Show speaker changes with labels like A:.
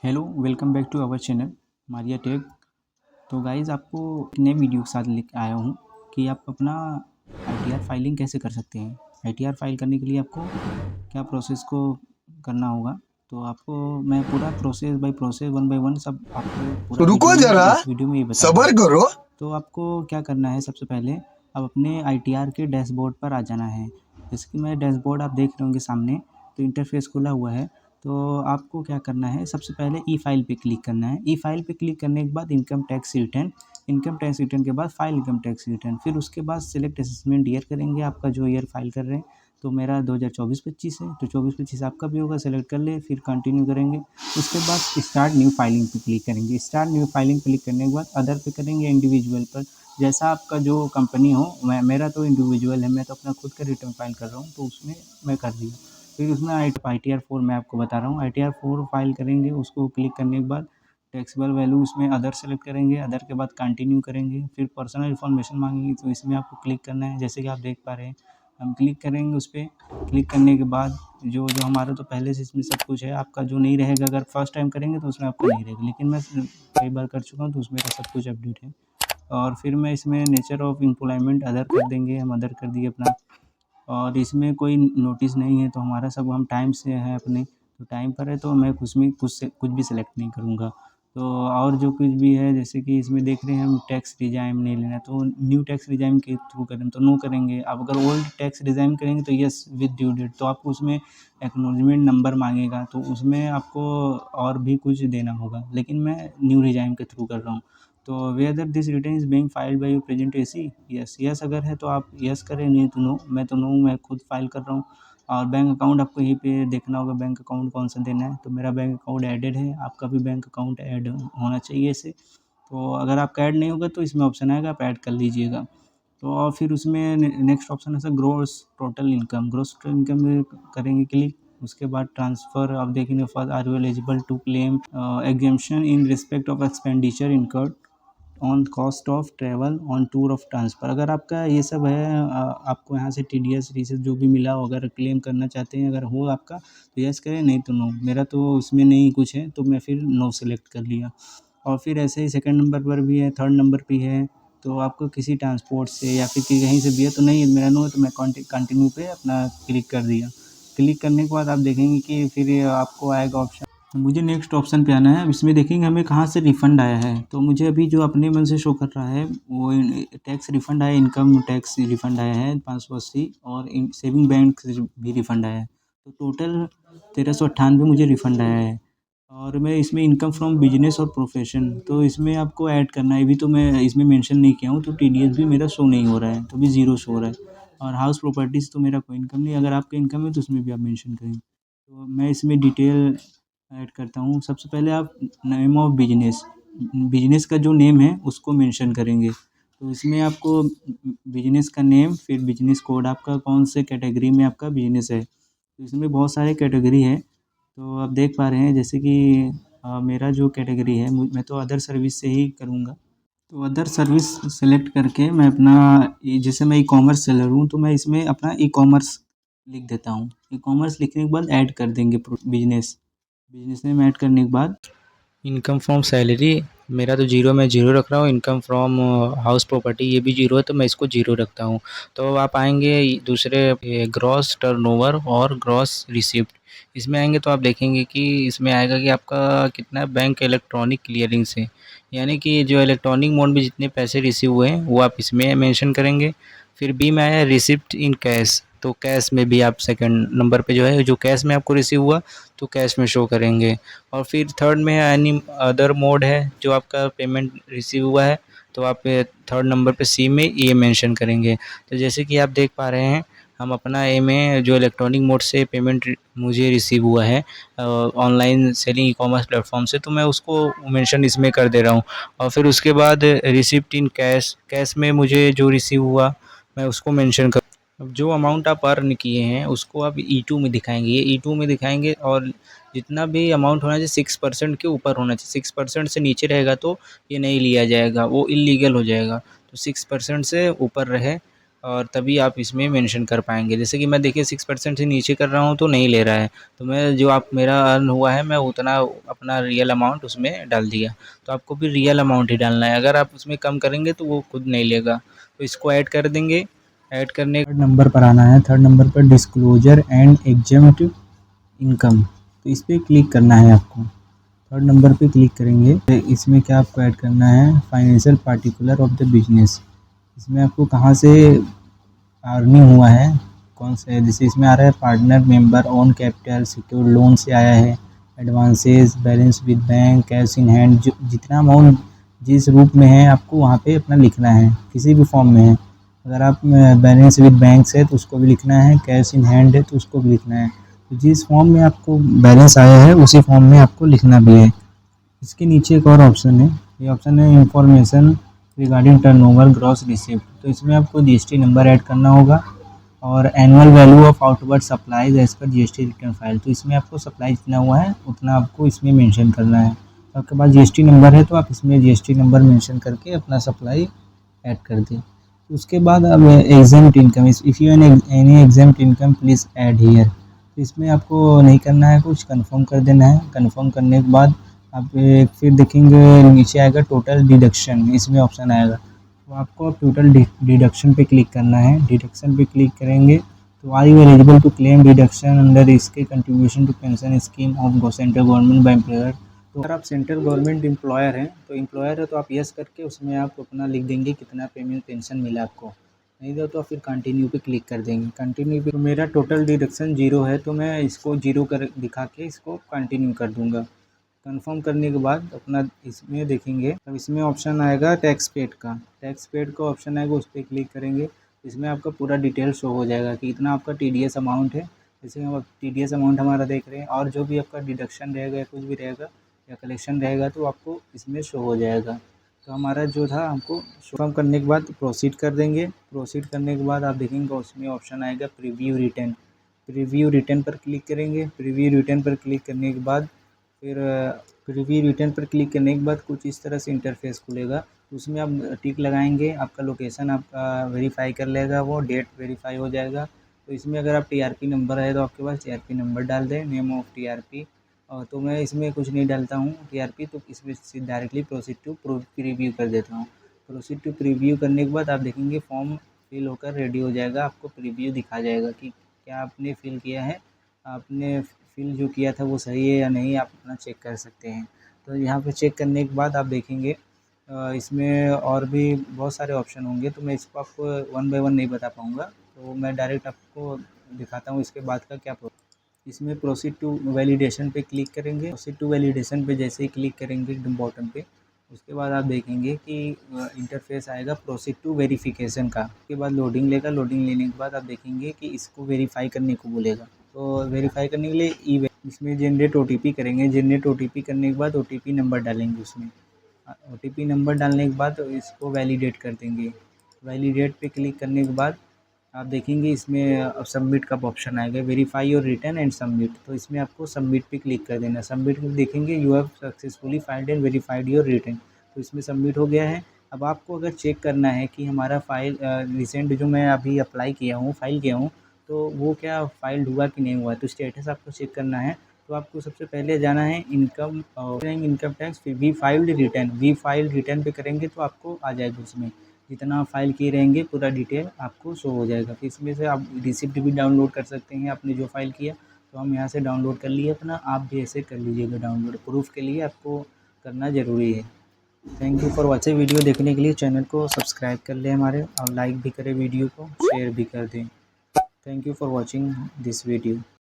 A: Hello, welcome back to our channel Maria Tech. तो guys आपको एक नए वीडियो के साथ लेके आया हूँ कि आप अपना आईटीआर फाइलिंग कैसे कर सकते हैं। आईटीआर फाइल करने के लिए आपको क्या प्रोसेस को करना होगा, तो आपको मैं पूरा process by process one by one सब आपको पूरा
B: रुको
A: वीडियो में
B: जरा।
A: इस वीडियो में ये बताऊँगा।
B: सबर करो।
A: तो आपको क्या करना है, सबसे पहले आप अपने आईटीआर के डैशबोर्ड पर आ जाना है। जैसे कि मैं डैशबोर्ड आप देख रहे होंगे सामने, तो इंटरफेस खुला हुआ है। तो आपको क्या करना है, सबसे पहले ई फाइल पे क्लिक करना है। ई फाइल पे क्लिक करने के बाद इनकम टैक्स रिटर्न के बाद फाइल इनकम टैक्स रिटर्न, फिर उसके बाद सिलेक्ट असेसमेंट ईयर करेंगे, आपका जो ईयर फाइल कर रहे हैं। तो मेरा 2024-25 है, तो 24-25 आपका भी होगा, सेलेक्ट कर ले, फिर कंटिन्यू करेंगे। उसके बाद स्टार्ट न्यू फाइलिंग पे क्लिक करेंगे। स्टार्ट न्यू फाइलिंग क्लिक करने के बाद अदर पे करेंगे, इंडिविजुअल पर। जैसा आपका जो कंपनी हो, मेरा तो इंडिविजुअल है, मैं तो अपना खुद का रिटर्न फाइल कर रहा हूँ, तो उसमें मैं कर दिया। फिर उसमें ITR-4 मैं आपको बता रहा हूँ, ITR-4 फाइल करेंगे। उसको क्लिक करने के बाद टैक्सेबल वैल्यू उसमें अदर सेलेक्ट करेंगे, अदर के बाद कंटिन्यू करेंगे, फिर पर्सनल इन्फॉर्मेशन मांगेंगे, तो इसमें आपको क्लिक करना है। जैसे कि आप देख पा रहे हैं, हम क्लिक करेंगे उस पर। क्लिक करने के बाद जो जो हमारा तो पहले से इसमें सब कुछ है, आपका जो नहीं रहेगा, अगर फर्स्ट टाइम करेंगे तो उसमें आपका नहीं रहेगा, लेकिन मैं कई बार कर चुका हूँ, तो उसमें सब कुछ अपडेट है। और फिर मैं इसमें नेचर ऑफ एम्प्लॉयमेंट अदर कर देंगे, हम अदर कर दिए अपना। और इसमें कोई नोटिस नहीं है, तो हमारा सब हम टाइम से है अपने, तो टाइम पर है, तो मैं उसमें कुछ भी सिलेक्ट नहीं करूँगा। तो और जो कुछ भी है, जैसे कि इसमें देख रहे हैं हम टैक्स रिजाइम नहीं लेना है, तो न्यू टैक्स रिजाइम के थ्रू करें तो नो करेंगे। अब अगर ओल्ड टैक्स रिजाइम करेंगे तो यस विद ड्यू डेट, तो आपको उसमें एक्नॉलेजमेंट नंबर मांगेगा, तो उसमें आपको और भी कुछ देना होगा, लेकिन मैं न्यू रिजाइम के थ्रू कर रहा हूँ। तो whether this return is being filed by your present AC, yes yes अगर है तो आप यस करें, नहीं तो नो। मैं तो नो, मैं खुद फाइल कर रहा हूँ। और बैंक अकाउंट आपको यहीं पे देखना होगा, बैंक अकाउंट कौन सा देना है। तो मेरा बैंक अकाउंट ऐडेड है, आपका भी बैंक अकाउंट ऐड होना चाहिए इसे। तो अगर आपका ऐड नहीं होगा तो इसमें ऑप्शन आएगा, आप ऐड कर लीजिएगा। तो और फिर उसमें नेक्स्ट ऑप्शन है sir gross total income. Gross total income में करेंगे क्लिक। उसके बाद ट्रांसफ़र आप देखेंगे, first are you eligible to claim exemption in respect of expenditure incurred on cost of travel on tour of transfer. अगर आपका ये सब है, आपको यहाँ से टीडीएस रीसेस जो भी मिला हो, अगर क्लेम करना चाहते हैं, अगर हो आपका तो यस करें, नहीं तो नो। मेरा तो उसमें नहीं कुछ है, तो मैं फिर नो सेलेक्ट कर लिया। और फिर ऐसे ही सेकंड नंबर पर भी है, थर्ड नंबर पे है। तो आपको किसी ट्रांसपोर्ट से या फिर कहीं से भी है, तो नहीं मेरा नो है, तो मैं कंटिन्यू पे अपना क्लिक कर दिया। क्लिक करने के बाद आप देखेंगे कि फिर ये आपको आएगा ऑप्शन, तो मुझे नेक्स्ट ऑप्शन पे आना है। अब इसमें देखेंगे हमें कहाँ से रिफ़ंड आया है, तो मुझे अभी जो अपने मन से शो कर रहा है वो टैक्स रिफ़ंड आया, इनकम टैक्स रिफ़ंड आया है 580, और सेविंग बैंक से भी रिफ़ंड आया है। तो टोटल 1398 मुझे रिफ़ंड आया है। और मैं इसमें इनकम फ्रॉम बिजनेस और प्रोफेशन, तो इसमें आपको ऐड करना है। अभी तो मैं इसमें मेंशन नहीं किया हूँ, तो टीडीएस भी मेरा शो नहीं हो रहा है, तो भी ज़ीरो शो हो रहा है। और हाउस प्रॉपर्टीज़ तो मेरा कोई इनकम नहीं, अगर आपका इनकम है तो उसमें भी आप मेंशन करें। तो मैं इसमें डिटेल ऐड करता हूँ। सबसे पहले आप नेम ऑफ बिजनेस, बिजनेस का जो नेम है उसको मेंशन करेंगे। तो इसमें आपको बिजनेस का नेम, फिर बिजनेस कोड, आपका कौन से कैटेगरी में आपका बिजनेस है। तो इसमें बहुत सारे कैटेगरी है, तो आप देख पा रहे हैं, जैसे कि मेरा जो कैटेगरी है, मैं तो अदर सर्विस से ही करूँगा। तो अदर सर्विस सेलेक्ट करके मैं अपना जैसे मैं ई कॉमर्स सेलर हूँ, तो मैं इसमें अपना ई कॉमर्स लिख देता हूँ। ई कॉमर्स लिखने के बाद ऐड कर देंगे बिजनेस। बिजनेस नेम ऐड करने के बाद इनकम फ्रॉम सैलरी, मेरा तो जीरो, मैं जीरो रख रहा हूँ। इनकम फ्रॉम हाउस प्रॉपर्टी ये भी जीरो है, तो मैं इसको जीरो रखता हूँ। तो आप आएंगे दूसरे ग्रॉस टर्नओवर और ग्रॉस रिसिप्ट, इसमें आएंगे तो आप देखेंगे कि इसमें आएगा कि आपका कितना बैंक इलेक्ट्रॉनिक क्लियरिंग से, यानी कि जो इलेक्ट्रॉनिक मोड में जितने पैसे रिसीव हुए हैं वो आप इसमें मेंशन करेंगे। फिर बी में आया रिसिप्ट इन कैश, तो कैश में भी आप सेकंड नंबर पे जो है, जो कैश में आपको रिसीव हुआ तो कैश में शो करेंगे। और फिर थर्ड में है एनी अदर मोड है, जो आपका पेमेंट रिसीव हुआ है, तो आप थर्ड नंबर पे सी में ये मेंशन करेंगे। तो जैसे कि आप देख पा रहे हैं, हम अपना ए में जो इलेक्ट्रॉनिक मोड से पेमेंट मुझे रिसीव हुआ है online selling e commerce platform से, तो मैं उसको मेंशन इसमें कर दे रहा हूँ। और फिर उसके बाद रिसिप्ट इन कैश, कैश में मुझे जो रिसीव हुआ मैं उसको मेंशन कर। अब जो अमाउंट आप अर्न किए हैं उसको आप ई2 में दिखाएंगे, ये ई2 में दिखाएंगे। और जितना भी अमाउंट होना चाहिए 6% के ऊपर होना चाहिए, 6% से नीचे रहेगा तो ये नहीं लिया जाएगा, वो इलीगल हो जाएगा। तो 6% से ऊपर रहे, और तभी आप इसमें मेंशन कर पाएँगे। जैसे कि मैं देखिए 6% से नीचे कर रहा हूँ तो नहीं ले रहा है, तो मैं जो आप मेरा अर्न हुआ है मैं उतना अपना रियल अमाउंट उसमें डाल दिया। तो आपको भी रियल अमाउंट ही डालना है, अगर आप उसमें कम करेंगे तो वो खुद नहीं लेगा। तो इसको ऐड कर देंगे, ऐड करने थर्ड नंबर पर आना है, थर्ड नंबर पर डिस्क्लोज़र एंड एग्जेम्प्ट इनकम, तो इस पे क्लिक करना है आपको। थर्ड नंबर पे क्लिक करेंगे तो इसमें क्या आपको ऐड करना है, financial particular of the business. इसमें आपको कहाँ से अर्निंग हुआ है, कौन सा है, जैसे इसमें आ रहा है partner member own capital secure loan से आया है, advances balance with bank cash in hand, जो जितना अमाउंट जिस रूप में है आपको वहाँ पे अपना लिखना है, किसी भी फॉर्म में है। अगर आप बैलेंस विद बैंक है तो उसको भी लिखना है, कैश इन हैंड है तो उसको भी लिखना है। तो जिस फॉर्म में आपको बैलेंस आया है उसी फॉर्म में आपको लिखना भी है। इसके नीचे एक और ऑप्शन है, ये ऑप्शन है information regarding turnover gross receipt, तो इसमें आपको जीएसटी नंबर ऐड करना होगा और annual value of outward supplies as per GST return file, तो इसमें आपको सप्लाई जितना हुआ है उतना आपको इसमें मेंशन करना है। तो आपके पास जीएसटी नंबर है तो आप इसमें जीएसटी नंबर मेंशन करके अपना सप्लाई ऐड कर दें। उसके बाद अब exempt income, if you any exempt income please add here, तो इसमें आपको नहीं करना है कुछ, कंफर्म कर देना है। कंफर्म करने के बाद आप फिर देखेंगे नीचे आएगा टोटल डिडक्शन, इसमें ऑप्शन आएगा, तो आपको टोटल डिडक्शन पे क्लिक करना है। डिडक्शन पे क्लिक करेंगे तो are you eligible to claim deduction under इसके contribution to pension scheme of central government by employer. तो अगर आप सेंट्रल गवर्नमेंट एम्प्लॉयर हैं तो एम्प्लॉयर है तो आप यस करके उसमें आप अपना लिख देंगे कितना पेमेंट पेंशन मिला आपको, नहीं दो तो फिर कंटिन्यू पे क्लिक कर देंगे। कंटिन्यू पे तो मेरा टोटल डिडक्शन 0 है तो मैं इसको 0 कर दिखा के इसको कंटिन्यू कर दूँगा। कंफर्म करने के बाद अपना इसमें देखेंगे, तब इसमें ऑप्शन आएगा टैक्स पेड का, टैक्स पेड का ऑप्शन आएगा, उस पर क्लिक करेंगे। इसमें आपका पूरा डिटेल शो हो जाएगा कि इतना आपका टीडीएस अमाउंट है। जैसे हम अब टीडीएस अमाउंट हमारा देख रहे हैं और जो भी आपका डिडक्शन रहेगा या कुछ भी रहेगा या कलेक्शन रहेगा तो आपको इसमें शो हो जाएगा। तो हमारा जो था हमको कंफर्म करने के बाद प्रोसीड कर देंगे। प्रोसीड करने के बाद आप देखेंगे उसमें ऑप्शन आएगा प्रीव्यू रिटर्न, प्रीव्यू रिटर्न पर क्लिक करेंगे। प्रीव्यू रिटर्न पर क्लिक करने के बाद फिर प्रीव्यू रिटर्न पर क्लिक करने के बाद कुछ इस तरह से इंटरफेस खुलेगा, उसमें आप टिक लगाएंगे, आपका लोकेशन आपका वेरीफाई कर लेगा, वो डेट वेरीफाई हो जाएगा। तो इसमें अगर आप टीआरपी नंबर है तो आपके पास टीआरपी नंबर डाल दें, नेम ऑफ टीआरपी, और तो मैं इसमें कुछ नहीं डालता हूँ टीआरपी, तो इसमें डायरेक्टली प्रोसीड टू प्रीव्यू कर देता हूँ। प्रोसीड टू प्रीव्यू करने के बाद आप देखेंगे फॉर्म फिल होकर रेडी हो जाएगा, आपको प्रीव्यू दिखा जाएगा कि क्या आपने फिल किया है, आपने फिल जो किया था वो सही है या नहीं, आप अपना चेक कर सकते हैं। तो यहाँ पे चेक करने के बाद आप देखेंगे इसमें और भी बहुत सारे ऑप्शन होंगे, तो मैं इसको आपको वन बाय वन नहीं बता पाऊँगा, तो मैं डायरेक्ट आपको दिखाता हूँ इसके बाद का क्या इसमें प्रोसीड टू वैलिडेशन पे क्लिक करेंगे। प्रोसीड टू वैलिडेशन पे जैसे ही क्लिक करेंगे एकदम बॉटम पे, उसके बाद आप देखेंगे कि इंटरफेस आएगा प्रोसीड टू वेरिफिकेशन का। उसके बाद लोडिंग लेगा, लोडिंग लेने के बाद आप देखेंगे कि इसको वेरीफाई करने को बोलेगा, तो वेरीफाई करने के लिए इसमें जनरेट ओटीपी करेंगे। जनरेट ओटीपी करने के बाद ओटीपी नंबर डालेंगे उसमें, ओटीपी नंबर डालने के बाद इसको वैलिडेट कर देंगे। वैलिडेट पे क्लिक करने के बाद आप देखेंगे इसमें अब सबमिट का ऑप्शन आएगा, verify your return and submit, तो इसमें आपको सबमिट पे क्लिक कर देना। सबमिट में देखेंगे you have successfully filed and verified your return, तो इसमें सबमिट हो गया है। अब आपको अगर चेक करना है कि हमारा फाइल रिसेंट जो मैं अभी अप्लाई किया हूँ, फाइल किया हूँ, तो वो क्या फाइल्ड हुआ कि नहीं हुआ, तो स्टेटस आपको चेक करना है। तो आपको सबसे पहले जाना है इनकम इनकम टैक्स, फिर we filed return, we filed return पे करेंगे तो आपको आ जाएगा, उसमें जितना फाइल किए रहेंगे पूरा डिटेल आपको शो हो जाएगा। फिर इसमें से आप रिसिप्ट भी डाउनलोड कर सकते हैं, आपने जो फाइल किया तो हम यहाँ से डाउनलोड कर लिए अपना, आप भी ऐसे कर लीजिएगा डाउनलोड, प्रूफ के लिए आपको करना ज़रूरी है। Thank you for watching, video देखने के लिए चैनल को सब्सक्राइब कर लें हमारे, और लाइक भी करें वीडियो को, शेयर भी कर दें। Thank you for watching this video.